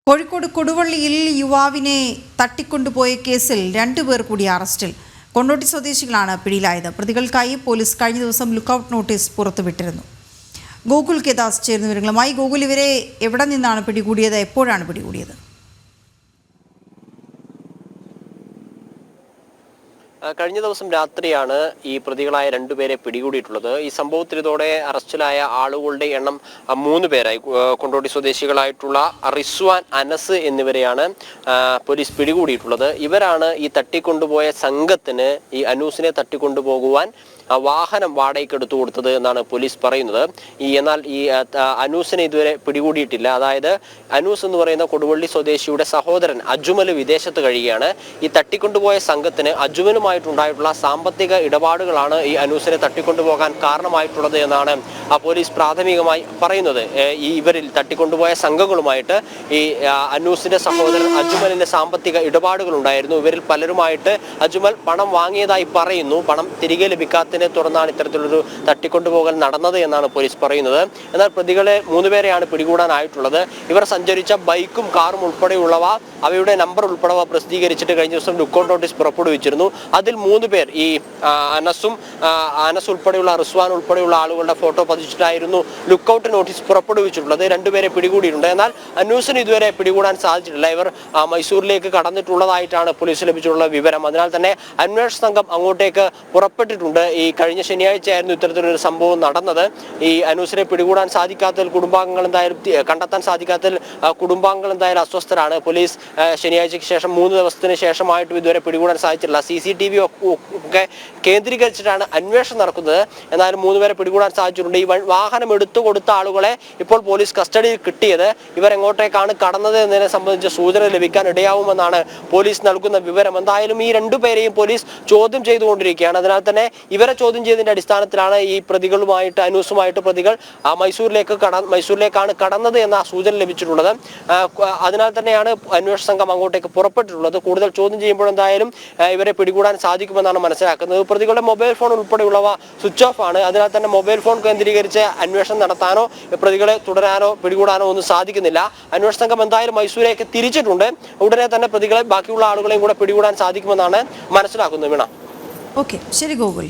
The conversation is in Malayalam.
കോഴിക്കോട് കൊടുവള്ളിയിൽ യുവാവിനെ തട്ടിക്കൊണ്ടുപോയ കേസിൽ 2 പേർ കൂടി അറസ്റ്റിൽ. കൊണ്ടോട്ടി സ്വദേശികളാണ് പിടിയിലായത്. പ്രതികൾക്കായി പോലീസ് കഴിഞ്ഞ ദിവസം ലുക്കൌട്ട് നോട്ടീസ് പുറത്തുവിട്ടിരുന്നു. ഗോകുൽ കെ ദാസ് ചേരുന്ന വിവരങ്ങളുമായി. ഗോകുൽ, ഇവരെ എവിടെ നിന്നാണ് പിടികൂടിയത്? എപ്പോഴാണ് പിടികൂടിയത്? കഴിഞ്ഞ ദിവസം രാത്രിയാണ് ഈ പ്രതികളായ 2 പേരെ പിടികൂടിയിട്ടുള്ളത്. ഈ സംഭവത്തിൽ ഇതോടെ അറസ്റ്റിലായ ആളുകളുടെ എണ്ണം 3 പേരായി. കൊണ്ടോട്ടി സ്വദേശികളായിട്ടുള്ള റിസ്വാൻ, അനസ് എന്നിവരെയാണ് പോലീസ് പിടികൂടിയിട്ടുള്ളത്. ഇവരാണ് ഈ തട്ടിക്കൊണ്ടുപോയ സംഘത്തിന് ഈ അനൂസിനെ തട്ടിക്കൊണ്ടുപോകുവാൻ വാഹനം വാടകയ്ക്ക് എടുത്തു കൊടുത്തത് എന്നാണ് പോലീസ് പറയുന്നത്. എന്നാൽ ഈ അനൂസിനെ ഇതുവരെ പിടികൂടിയിട്ടില്ല. അതായത് അനൂസ് എന്ന് പറയുന്ന കൊടുവള്ളി സ്വദേശിയുടെ സഹോദരൻ അജ്മൽ വിദേശത്ത് കഴിയുകയാണ്. ഈ തട്ടിക്കൊണ്ടുപോയ സംഘത്തിന് അജ്മലുമായിട്ടുണ്ടായിട്ടുള്ള സാമ്പത്തിക ഇടപാടുകളാണ് ഈ അനൂസിനെ തട്ടിക്കൊണ്ടുപോകാൻ കാരണമായിട്ടുള്ളത് എന്നാണ് പോലീസ് പ്രാഥമികമായി പറയുന്നത്. ഈ ഇവരിൽ തട്ടിക്കൊണ്ടുപോയ സംഘങ്ങളുമായിട്ട് ഈ അനൂസിന്റെ സഹോദരൻ അജ്മലിന്റെ സാമ്പത്തിക ഇടപാടുകൾ ഉണ്ടായിരുന്നു. ഇവരിൽ പലരുമായിട്ട് അജ്മൽ പണം വാങ്ങിയതായി പറയുന്നു. പണം തിരികെ ലഭിക്കാത്ത തുടർന്നാണ് ഇത്തരത്തിലൊരു തട്ടിക്കൊണ്ടുപോകൽ നടന്നത് എന്നാണ് പോലീസ് പറയുന്നത്. എന്നാൽ പ്രതികളെ 3 പേരെയാണ് പിടികൂടാനായിട്ടുള്ളത്. ഇവർ സഞ്ചരിച്ച ബൈക്കും കാറും ഉൾപ്പെടെയുള്ളവ, അവയുടെ നമ്പർ ഉൾപ്പെടെ പ്രസിദ്ധീകരിച്ചിട്ട് കഴിഞ്ഞ ദിവസം ലുക്കൌട്ട് നോട്ടീസ് പുറപ്പെടുവിച്ചിരുന്നു. അതിൽ 3 പേർ, ഈ അനസ് ഉൾപ്പെടെയുള്ള റിസ്വാൻ ഉൾപ്പെടെയുള്ള ആളുകളുടെ ഫോട്ടോ പതിച്ചിട്ടായിരുന്നു ലുക്കൌട്ട് നോട്ടീസ് പുറപ്പെടുവിച്ചിട്ടുള്ളത്. 2 പേരെ പിടികൂടിയിട്ടുണ്ട്. എന്നാൽ അനൂസിന് ഇതുവരെ പിടികൂടാൻ സാധിച്ചിട്ടില്ല. ഇവർ മൈസൂരിലേക്ക് കടന്നിട്ടുള്ളതായിട്ടാണ് പോലീസ് ലഭിച്ചിട്ടുള്ള വിവരം. അതിനാൽ തന്നെ അന്വേഷണ സംഘം അങ്ങോട്ടേക്ക് പുറപ്പെട്ടിട്ടുണ്ട്. ഈ കഴിഞ്ഞ ശനിയാഴ്ചയായിരുന്നു ഇത്തരത്തിലൊരു സംഭവം നടന്നത്. ഈ അനൂസിനെ പിടികൂടാൻ സാധിക്കാത്തതിൽ കുടുംബാംഗങ്ങൾ എന്തായാലും കണ്ടെത്താൻ സാധിക്കാത്തതിൽ കുടുംബാംഗങ്ങൾ എന്തായാലും അസ്വസ്ഥരാണ്. പോലീസ് ശനിയാഴ്ചയ്ക്ക് ശേഷം 3 ദിവസത്തിന് ശേഷമായിട്ടും ഇതുവരെ പിടികൂടാൻ സാധിച്ചിട്ടില്ല. CCTV ഒക്കെ കേന്ദ്രീകരിച്ചിട്ടാണ് അന്വേഷണം നടക്കുന്നത്. എന്നാലും 3 പേരെ പിടികൂടാൻ സാധിച്ചിട്ടുണ്ട്. ഈ വാഹനം എടുത്തു കൊടുത്ത ആളുകളെ ഇപ്പോൾ പോലീസ് കസ്റ്റഡിയിൽ കിട്ടിയത്. ഇവരെങ്ങോട്ടേക്കാണ് കടന്നത് എന്നതിനെ സംബന്ധിച്ച് സൂചന ലഭിക്കാൻ ഇടയാവുമെന്നാണ് പോലീസ് നൽകുന്ന വിവരം. എന്തായാലും ഈ 2 പേരെയും പോലീസ് ചോദ്യം ചെയ്തുകൊണ്ടിരിക്കുകയാണ്. അതിനാൽ തന്നെ ഇവരെ ചോദ്യം ചെയ്തതിന്റെ അടിസ്ഥാനത്തിലാണ് ഈ പ്രതികളുമായിട്ട് അനൂസുമായിട്ട് പ്രതികൾ മൈസൂരിലേക്കാണ് കടന്നത് എന്ന സൂചന ലഭിച്ചിട്ടുള്ളത്. അതിനാൽ തന്നെയാണ് അന്വേഷണ സംഘം അങ്ങോട്ടേക്ക് പുറപ്പെട്ടിട്ടുള്ളത്. കൂടുതൽ ചോദ്യം ചെയ്യുമ്പോൾ എന്തായാലും ഇവരെ പിടികൂടാൻ സാധിക്കുമെന്നാണ് മനസ്സിലാക്കുന്നത്. പ്രതികളുടെ മൊബൈൽ ഫോൺ ഉൾപ്പെടെയുള്ളവ സ്വിച്ച് ഓഫ് ആണ്. അതിനാൽ തന്നെ മൊബൈൽ ഫോൺ കേന്ദ്രീകരിച്ച് അന്വേഷണം നടത്താനോ പ്രതികളെ തുടരാനോ പിടികൂടാനോ ഒന്നും സാധിക്കുന്നില്ല. അന്വേഷണ സംഘം എന്തായാലും മൈസൂരിലേക്ക് തിരിച്ചിട്ടുണ്ട്. ഉടനെ തന്നെ പ്രതികളെ ബാക്കിയുള്ള ആളുകളെയും കൂടെ പിടികൂടാൻ സാധിക്കുമെന്നാണ് മനസ്സിലാക്കുന്നത്. വീണ, ഓക്കെ, ശരി ഗോകുൽ.